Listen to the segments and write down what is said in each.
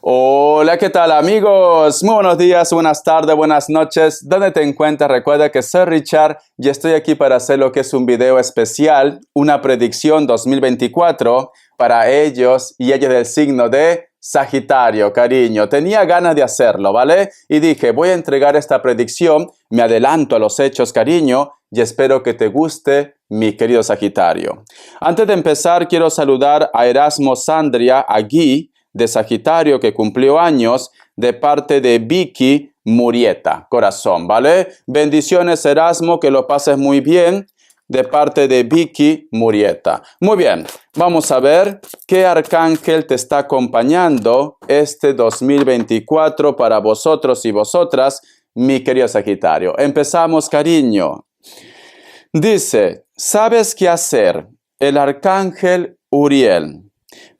Hola, ¿qué tal amigos? Muy buenos días, buenas tardes, buenas noches. ¿Dónde te encuentras? Recuerda que soy Richard y estoy aquí para hacer lo que es un video especial, una predicción 2024 para ellos y ellas del signo de Sagitario, cariño. Tenía ganas de hacerlo, ¿vale? Y dije, voy a entregar esta predicción, me adelanto a los hechos, cariño, y espero que te guste, mi querido Sagitario. Antes de empezar, quiero saludar a Erasmo Sandria, a Guy, de Sagitario, que cumplió años, de parte de Vicky Murieta, corazón, ¿vale? Bendiciones, Erasmo, que lo pases muy bien, de parte de Vicky Murieta. Muy bien, vamos a ver qué arcángel te está acompañando este 2024 para vosotros y vosotras, mi querido Sagitario. Empezamos, cariño. Dice, ¿sabes qué hacer? El arcángel Uriel.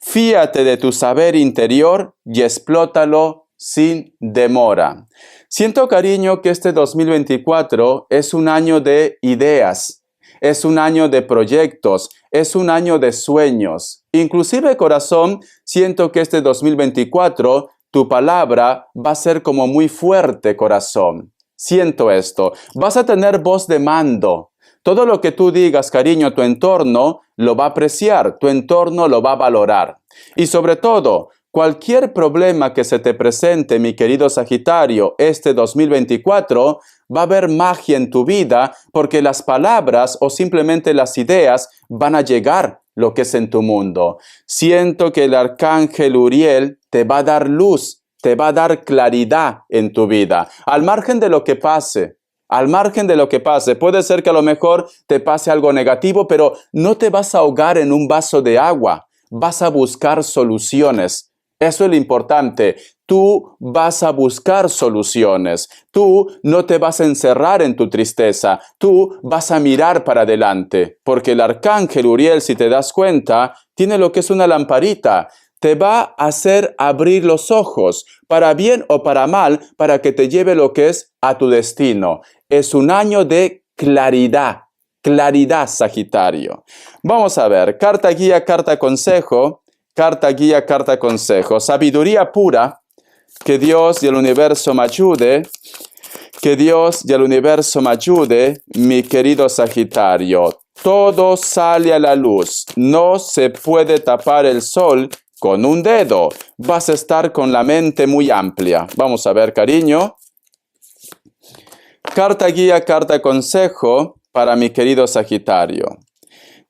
Fíate de tu saber interior y explótalo sin demora. Siento, cariño, que este 2024 es un año de ideas, es un año de proyectos, es un año de sueños. Inclusive, corazón, siento que este 2024 tu palabra va a ser como muy fuerte, corazón. Siento esto. Vas a tener voz de mando. Todo lo que tú digas, cariño, tu entorno lo va a apreciar, tu entorno lo va a valorar. Y sobre todo, cualquier problema que se te presente, mi querido Sagitario, este 2024, va a haber magia en tu vida porque las palabras o simplemente las ideas van a llegar lo que es en tu mundo. Siento que el arcángel Uriel te va a dar luz, te va a dar claridad en tu vida, al margen de lo que pase. Al margen de lo que pase, puede ser que a lo mejor te pase algo negativo, pero no te vas a ahogar en un vaso de agua. Vas a buscar soluciones. Eso es lo importante. Tú vas a buscar soluciones. Tú no te vas a encerrar en tu tristeza. Tú vas a mirar para adelante. Porque el arcángel Uriel, si te das cuenta, tiene lo que es una lamparita. Te va a hacer abrir los ojos, para bien o para mal, para que te lleve lo que es a tu destino. Es un año de claridad, claridad, Sagitario. Vamos a ver, carta guía, carta consejo, carta guía, carta consejo. Sabiduría pura, que Dios y el universo me ayude, que Dios y el universo me ayude, mi querido Sagitario. Todo sale a la luz, no se puede tapar el sol con un dedo. Vas a estar con la mente muy amplia. Vamos a ver, cariño. Carta guía, carta consejo para mi querido Sagitario.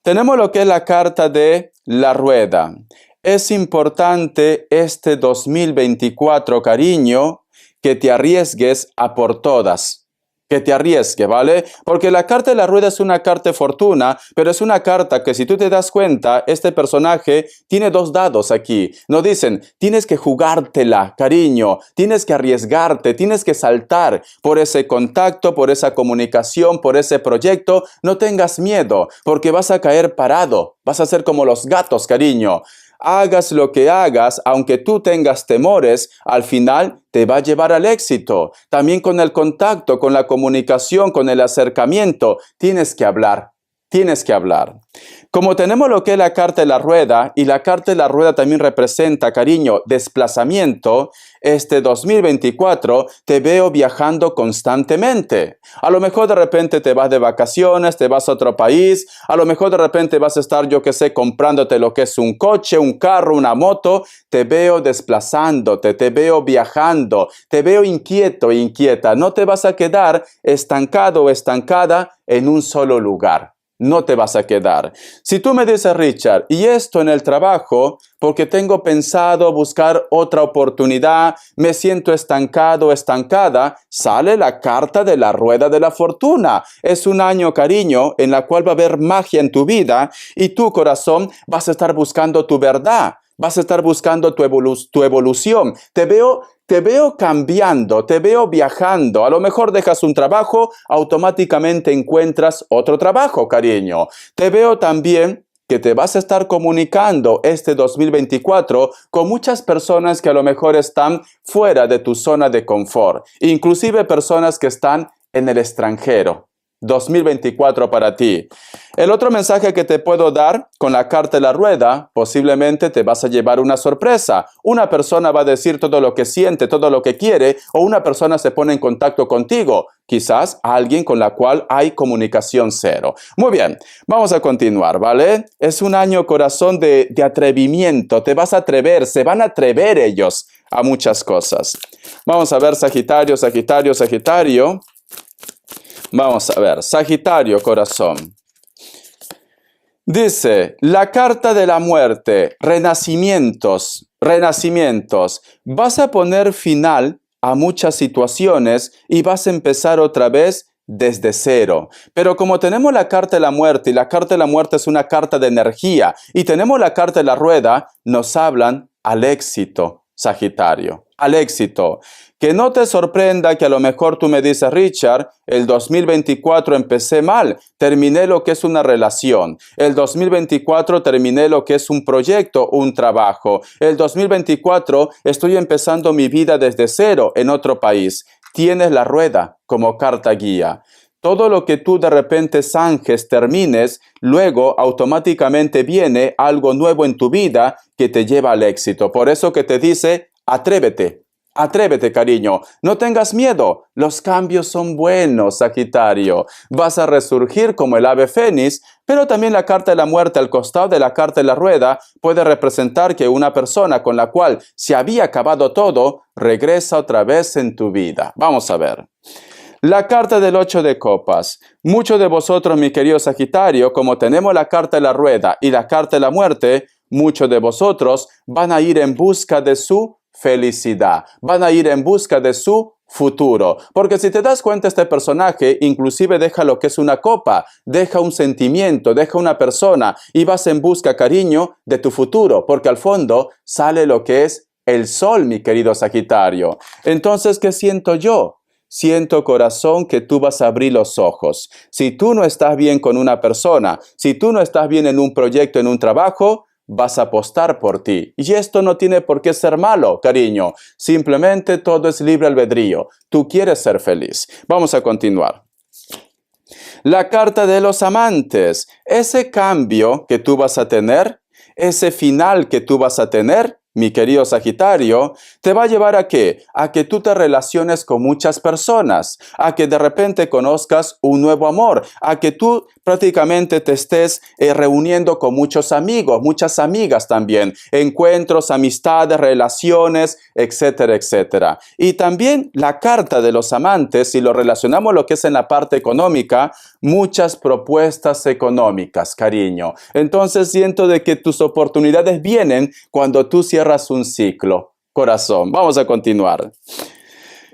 Tenemos lo que es la carta de la rueda. Es importante este 2024, cariño, que te arriesgues a por todas. Que te arriesgue, ¿vale? Porque la carta de la rueda es una carta de fortuna, pero es una carta que si tú te das cuenta, este personaje tiene dos dados aquí. Nos dicen, tienes que jugártela, cariño, tienes que arriesgarte, tienes que saltar por ese contacto, por esa comunicación, por ese proyecto. No tengas miedo, porque vas a caer parado, vas a ser como los gatos, cariño. Hagas lo que hagas, aunque tú tengas temores, al final te va a llevar al éxito. También con el contacto, con la comunicación, con el acercamiento, tienes que hablar. Tienes que hablar. Como tenemos lo que es la carta de la rueda, y la carta de la rueda también representa, cariño, desplazamiento, este 2024 te veo viajando constantemente. A lo mejor de repente te vas de vacaciones, te vas a otro país, a lo mejor de repente vas a estar, yo qué sé, comprándote lo que es un coche, un carro, una moto. Te veo desplazándote, te veo viajando, te veo inquieto, inquieta. No te vas a quedar estancado o estancada en un solo lugar. No te vas a quedar. Si tú me dices, Richard, y esto en el trabajo, porque tengo pensado buscar otra oportunidad, me siento estancado, estancada, sale la carta de la rueda de la fortuna. Es un año, cariño, en la cual va a haber magia en tu vida y tu corazón vas a estar buscando tu verdad. Vas a estar buscando tu evolución. Te veo cambiando, te veo viajando. A lo mejor dejas un trabajo, automáticamente encuentras otro trabajo, cariño. Te veo también que te vas a estar comunicando este 2024 con muchas personas que a lo mejor están fuera de tu zona de confort. Inclusive personas que están en el extranjero. 2024 para ti. El otro mensaje que te puedo dar con la carta de la rueda, posiblemente te vas a llevar una sorpresa. Una persona va a decir todo lo que siente, todo lo que quiere, o una persona se pone en contacto contigo. Quizás alguien con la cual hay comunicación cero. Muy bien, vamos a continuar, ¿vale? Es un año, corazón, de atrevimiento. Te vas a atrever, se van a atrever ellos a muchas cosas. Vamos a ver Sagitario, Sagitario, Sagitario. Vamos a ver, Sagitario, corazón. Dice, la carta de la muerte, renacimientos, renacimientos. Vas a poner final a muchas situaciones y vas a empezar otra vez desde cero. Pero como tenemos la carta de la muerte, y la carta de la muerte es una carta de energía, y tenemos la carta de la rueda, nos hablan al éxito, Sagitario, al éxito. Que no te sorprenda que a lo mejor tú me dices, Richard, el 2024 empecé mal, terminé lo que es una relación. El 2024 terminé lo que es un proyecto, un trabajo. El 2024 estoy empezando mi vida desde cero en otro país. Tienes la rueda como carta guía. Todo lo que tú de repente zanjes, termines, luego automáticamente viene algo nuevo en tu vida que te lleva al éxito. Por eso que te dice, atrévete. Atrévete, cariño, no tengas miedo, los cambios son buenos, Sagitario. Vas a resurgir como el ave fénix, pero también la carta de la muerte al costado de la carta de la rueda puede representar que una persona con la cual se había acabado todo, regresa otra vez en tu vida. Vamos a ver. La carta del 8 de copas. Muchos de vosotros, mi querido Sagitario, como tenemos la carta de la rueda y la carta de la muerte, muchos de vosotros van a ir en busca de su felicidad, van a ir en busca de su futuro, porque si te das cuenta este personaje inclusive deja lo que es una copa, deja un sentimiento, deja una persona y vas en busca, cariño, de tu futuro, porque al fondo sale lo que es el sol, mi querido Sagitario. Entonces, ¿qué siento yo? Siento, corazón, que tú vas a abrir los ojos. Si tú no estás bien con una persona, si tú no estás bien en un proyecto, en un trabajo, vas a apostar por ti. Y esto no tiene por qué ser malo, cariño. Simplemente todo es libre albedrío. Tú quieres ser feliz. Vamos a continuar. La carta de los amantes. Ese cambio que tú vas a tener, ese final que tú vas a tener, mi querido Sagitario, te va a llevar ¿a qué? A que tú te relaciones con muchas personas, a que de repente conozcas un nuevo amor, a que tú prácticamente te estés reuniendo con muchos amigos, muchas amigas también, encuentros, amistades, relaciones, etcétera, etcétera. Y también la carta de los amantes, si lo relacionamos lo que es en la parte económica, muchas propuestas económicas, cariño. Entonces siento de que tus oportunidades vienen cuando tú cierras un ciclo, corazón. Vamos a continuar.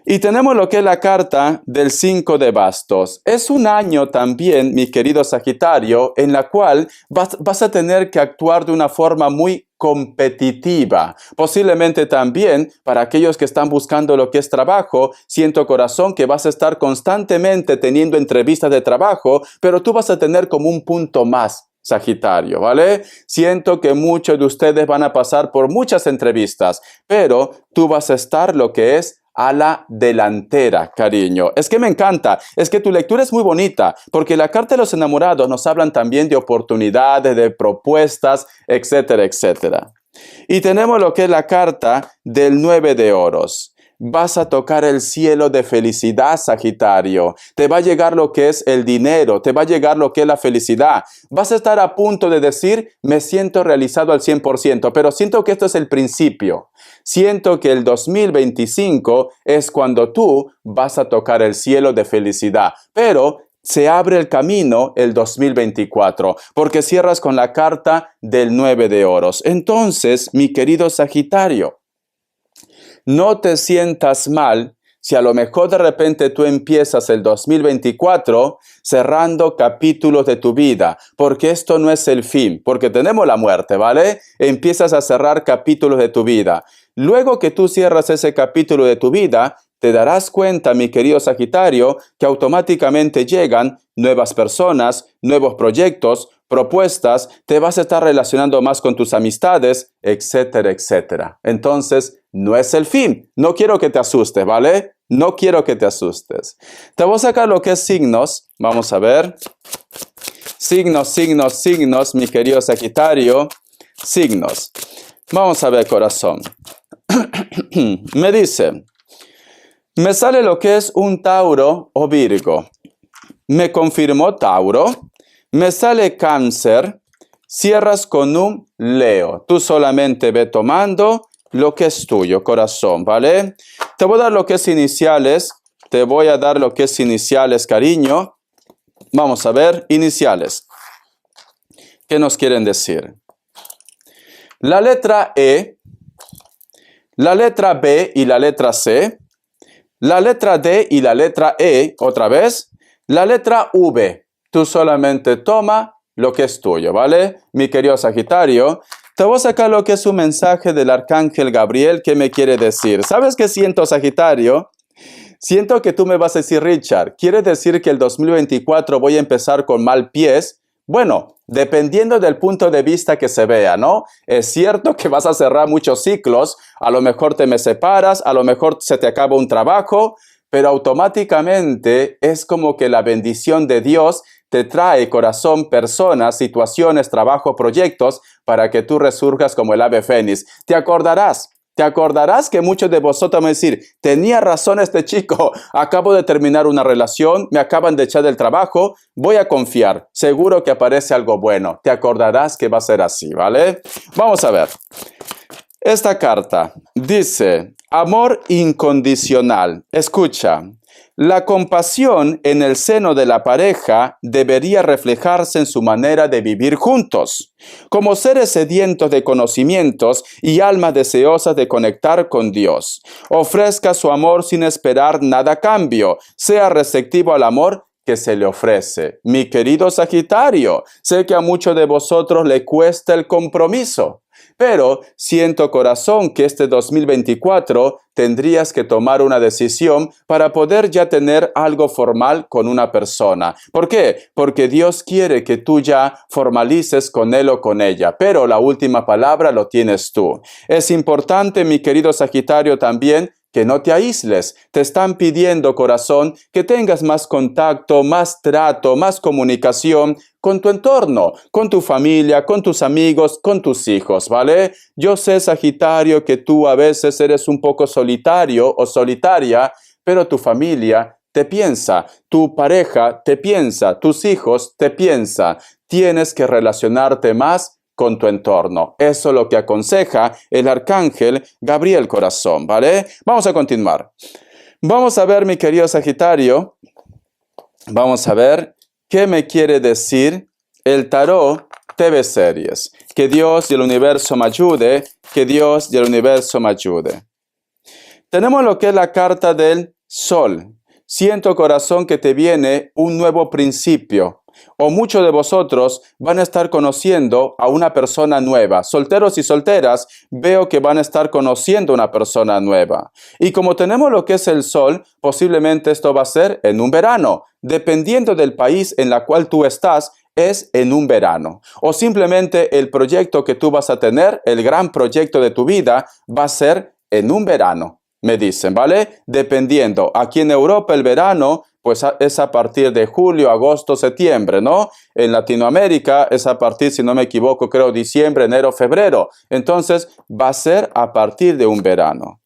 Y tenemos lo que es la carta del 5 de bastos. Es un año también, mi querido Sagitario, en la cual vas a tener que actuar de una forma muy competitiva. Posiblemente también para aquellos que están buscando lo que es trabajo, siento, corazón, que vas a estar constantemente teniendo entrevistas de trabajo, pero tú vas a tener como un punto más, Sagitario, ¿vale? Siento que muchos de ustedes van a pasar por muchas entrevistas, pero tú vas a estar lo que es a la delantera, cariño. Es que me encanta, es que tu lectura es muy bonita, porque la carta de los enamorados nos hablan también de oportunidades, de propuestas, etcétera, etcétera. Y tenemos lo que es la carta del 9 de oros. Vas a tocar el cielo de felicidad, Sagitario. Te va a llegar lo que es el dinero, te va a llegar lo que es la felicidad. Vas a estar a punto de decir, me siento realizado al 100%, pero siento que esto es el principio. Siento que el 2025 es cuando tú vas a tocar el cielo de felicidad, pero se abre el camino el 2024, porque cierras con la carta del 9 de oros. Entonces, mi querido Sagitario, no te sientas mal si a lo mejor de repente tú empiezas el 2024 cerrando capítulos de tu vida, porque esto no es el fin, porque tenemos la muerte, ¿vale? Empiezas a cerrar capítulos de tu vida. Luego que tú cierras ese capítulo de tu vida, te darás cuenta, mi querido Sagitario, que automáticamente llegan nuevas personas, nuevos proyectos, propuestas, te vas a estar relacionando más con tus amistades, etcétera, etcétera. Entonces, no es el fin. No quiero que te asustes, ¿vale? No quiero que te asustes. Te voy a sacar lo que es signos. Vamos a ver. Signos, signos, signos, mi querido Sagitario. Signos. Vamos a ver, corazón. Me dice, me sale lo que es un Tauro o Virgo. Me confirmó Tauro. Me sale Cáncer. Cierras con un Leo. Tú solamente ve tomando lo que es tuyo, corazón, ¿vale? Te voy a dar lo que es iniciales. Te voy a dar lo que es iniciales, cariño. Vamos a ver, iniciales. ¿Qué nos quieren decir? La letra E, la letra B y la letra C, la letra D y la letra E, otra vez, la letra V. Tú solamente toma lo que es tuyo, ¿vale? Mi querido Sagitario, te voy a sacar lo que es un mensaje del Arcángel Gabriel. ¿Qué me quiere decir? ¿Sabes qué siento, Sagitario? Siento que tú me vas a decir, Richard, ¿quiere decir que el 2024 voy a empezar con mal pies? Bueno, dependiendo del punto de vista que se vea, ¿no? Es cierto que vas a cerrar muchos ciclos, a lo mejor te me separas, a lo mejor se te acaba un trabajo, pero automáticamente es como que la bendición de Dios te trae, corazón, personas, situaciones, trabajo, proyectos, para que tú resurjas como el ave fénix. ¿Te acordarás? Te acordarás que muchos de vosotros me decir, tenía razón este chico, acabo de terminar una relación, me acaban de echar del trabajo, voy a confiar, seguro que aparece algo bueno. Te acordarás que va a ser así, ¿vale? Vamos a ver. Esta carta dice, amor incondicional. Escucha. La compasión en el seno de la pareja debería reflejarse en su manera de vivir juntos, como seres sedientos de conocimientos y almas deseosas de conectar con Dios. Ofrezca su amor sin esperar nada a cambio. Sea receptivo al amor que se le ofrece. Mi querido Sagitario, sé que a muchos de vosotros le cuesta el compromiso. Pero siento, corazón, que este 2024 tendrías que tomar una decisión para poder ya tener algo formal con una persona. ¿Por qué? Porque Dios quiere que tú ya formalices con él o con ella, pero la última palabra lo tienes tú. Es importante, mi querido Sagitario, también que no te aísles. Te están pidiendo, corazón, que tengas más contacto, más trato, más comunicación con tu entorno, con tu familia, con tus amigos, con tus hijos, ¿vale? Yo sé, Sagitario, que tú a veces eres un poco solitario o solitaria, pero tu familia te piensa, tu pareja te piensa, tus hijos te piensan. Tienes que relacionarte más con tu entorno. Eso es lo que aconseja el Arcángel Gabriel, corazón, ¿vale? Vamos a continuar. Vamos a ver, mi querido Sagitario, vamos a ver qué me quiere decir el Tarot TV Series. Que Dios y el universo me ayude, que Dios y el universo me ayude. Tenemos lo que es la carta del Sol. Siento, corazón, que te viene un nuevo principio. O muchos de vosotros van a estar conociendo a una persona nueva. Solteros y solteras, veo que van a estar conociendo a una persona nueva. Y como tenemos lo que es el Sol, posiblemente esto va a ser en un verano. Dependiendo del país en la cual tú estás, es en un verano. O simplemente el proyecto que tú vas a tener, el gran proyecto de tu vida, va a ser en un verano. Me dicen, ¿vale? Dependiendo. Aquí en Europa el verano pues es a partir de julio, agosto, septiembre, ¿no? En Latinoamérica es a partir, si no me equivoco, creo diciembre, enero, febrero. Entonces va a ser a partir de un verano.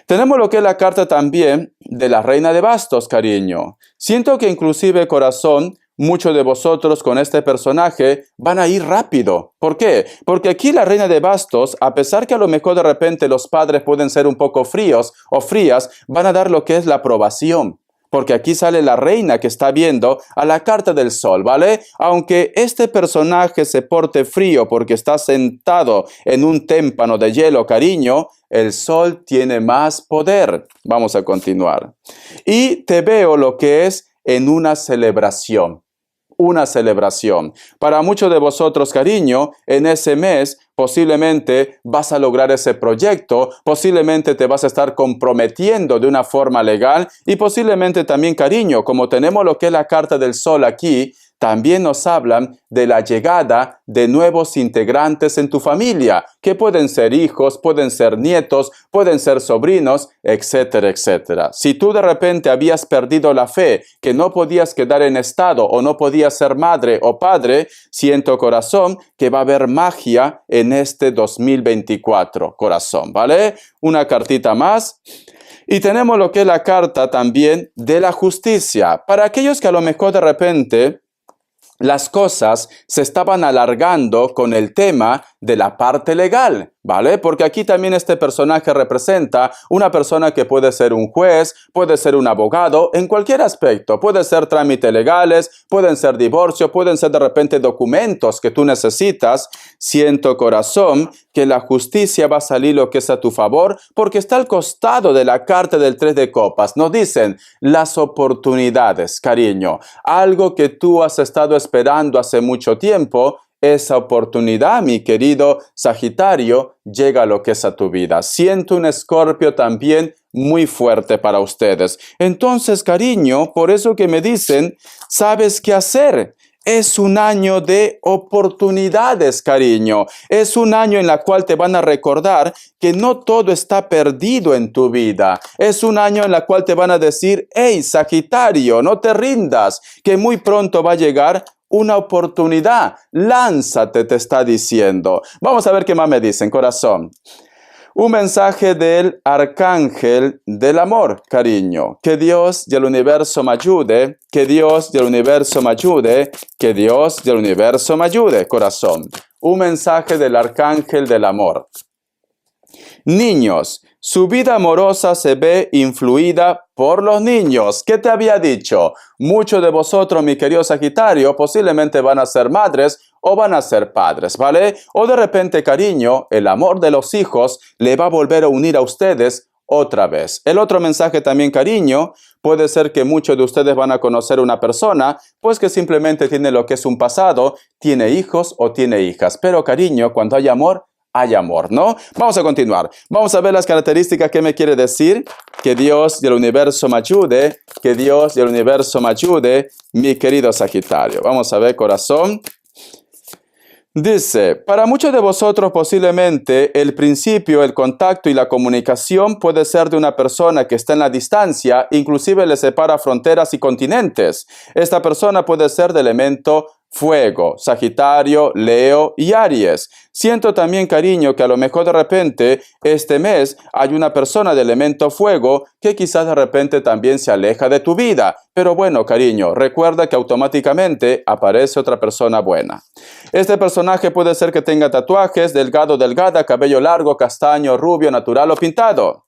Tenemos lo que es la carta también de la Reina de Bastos, cariño. Siento que inclusive, corazón, muchos de vosotros con este personaje van a ir rápido. ¿Por qué? Porque aquí la Reina de Bastos, a pesar que a lo mejor de repente los padres pueden ser un poco fríos o frías, van a dar lo que es la aprobación. Porque aquí sale la reina que está viendo a la carta del Sol, ¿vale? Aunque este personaje se porte frío porque está sentado en un témpano de hielo, cariño, el Sol tiene más poder. Vamos a continuar. Y te veo lo que es en una celebración. Una celebración. Para muchos de vosotros, cariño, en ese mes posiblemente vas a lograr ese proyecto, posiblemente te vas a estar comprometiendo de una forma legal y posiblemente también, cariño, como tenemos lo que es la carta del Sol aquí, también nos hablan de la llegada de nuevos integrantes en tu familia, que pueden ser hijos, pueden ser nietos, pueden ser sobrinos, etcétera, etcétera. Si tú de repente habías perdido la fe, que no podías quedar en estado o no podías ser madre o padre, siento corazón que va a haber magia en este 2024, corazón, ¿vale? Una cartita más. Y tenemos lo que es la carta también de la justicia. Para aquellos que a lo mejor de repente las cosas se estaban alargando con el tema de la parte legal, ¿vale? Porque aquí también este personaje representa una persona que puede ser un juez, puede ser un abogado, en cualquier aspecto. Puede ser trámites legales, pueden ser divorcio, pueden ser de repente documentos que tú necesitas. Siento, corazón, que la justicia va a salir lo que es a tu favor, porque está al costado de la carta del 3 de copas. Nos dicen las oportunidades, cariño. Algo que tú has estado esperando hace mucho tiempo, esa oportunidad, mi querido Sagitario, llega a lo que es a tu vida. Siento un Escorpio también muy fuerte para ustedes. Entonces, cariño, por eso que me dicen, ¿sabes qué hacer? Es un año de oportunidades, cariño. Es un año en el cual te van a recordar que no todo está perdido en tu vida. Es un año en el cual te van a decir, hey, Sagitario, no te rindas, que muy pronto va a llegar una oportunidad. Lánzate, te está diciendo. Vamos a ver qué más me dicen, corazón. Un mensaje del arcángel del amor, cariño. Que Dios y el universo me ayude, que Dios y el universo me ayude, que Dios y el universo me ayude, corazón. Un mensaje del arcángel del amor. Niños, su vida amorosa se ve influida por los niños. ¿Qué te había dicho? Muchos de vosotros, mi querido Sagitario, posiblemente van a ser madres o van a ser padres, ¿vale? O de repente, cariño, el amor de los hijos le va a volver a unir a ustedes otra vez. El otro mensaje también, cariño, puede ser que muchos de ustedes van a conocer una persona, pues que simplemente tiene lo que es un pasado, tiene hijos o tiene hijas. Pero, cariño, cuando hay amor, ¿no? Vamos a continuar. Vamos a ver las características que me quiere decir. Que Dios y el universo me ayude. Que Dios y el universo me ayude, mi querido Sagitario. Vamos a ver, corazón. Dice, para muchos de vosotros posiblemente el principio, el contacto y la comunicación puede ser de una persona que está en la distancia, inclusive le separa fronteras y continentes. Esta persona puede ser de elemento fuego, Sagitario, Leo y Aries. Siento también, cariño, que a lo mejor de repente este mes hay una persona de elemento fuego que quizás de repente también se aleja de tu vida. Pero bueno, cariño, recuerda que automáticamente aparece otra persona buena. Este personaje puede ser que tenga tatuajes, delgado, delgada, cabello largo, castaño, rubio, natural o pintado.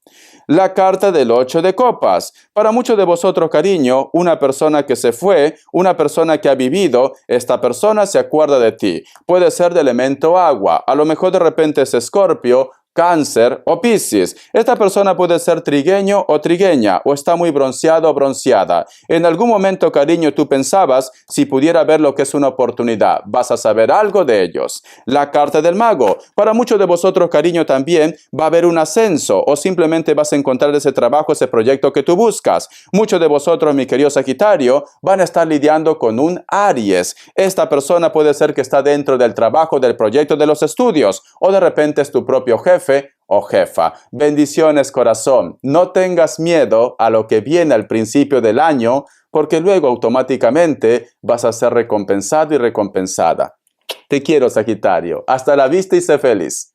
La carta del 8 de copas. Para muchos de vosotros, cariño, una persona que se fue, una persona que ha vivido, esta persona se acuerda de ti. Puede ser de elemento agua. A lo mejor de repente es Escorpio, Cáncer o Piscis. Esta persona puede ser trigueño o trigueña, o está muy bronceado o bronceada. En algún momento, cariño, tú pensabas, si pudiera ver lo que es una oportunidad, vas a saber algo de ellos. La carta del mago. Para muchos de vosotros, cariño, también va a haber un ascenso, o simplemente vas a encontrar ese trabajo, ese proyecto que tú buscas. Muchos de vosotros, mi querido Sagitario, van a estar lidiando con un Aries. Esta persona puede ser que está dentro del trabajo, del proyecto, de los estudios, o de repente es tu propio jefe o jefa. Bendiciones, corazón. No tengas miedo a lo que viene al principio del año, porque luego automáticamente vas a ser recompensado y recompensada. Te quiero, Sagitario. Hasta la vista y sé feliz.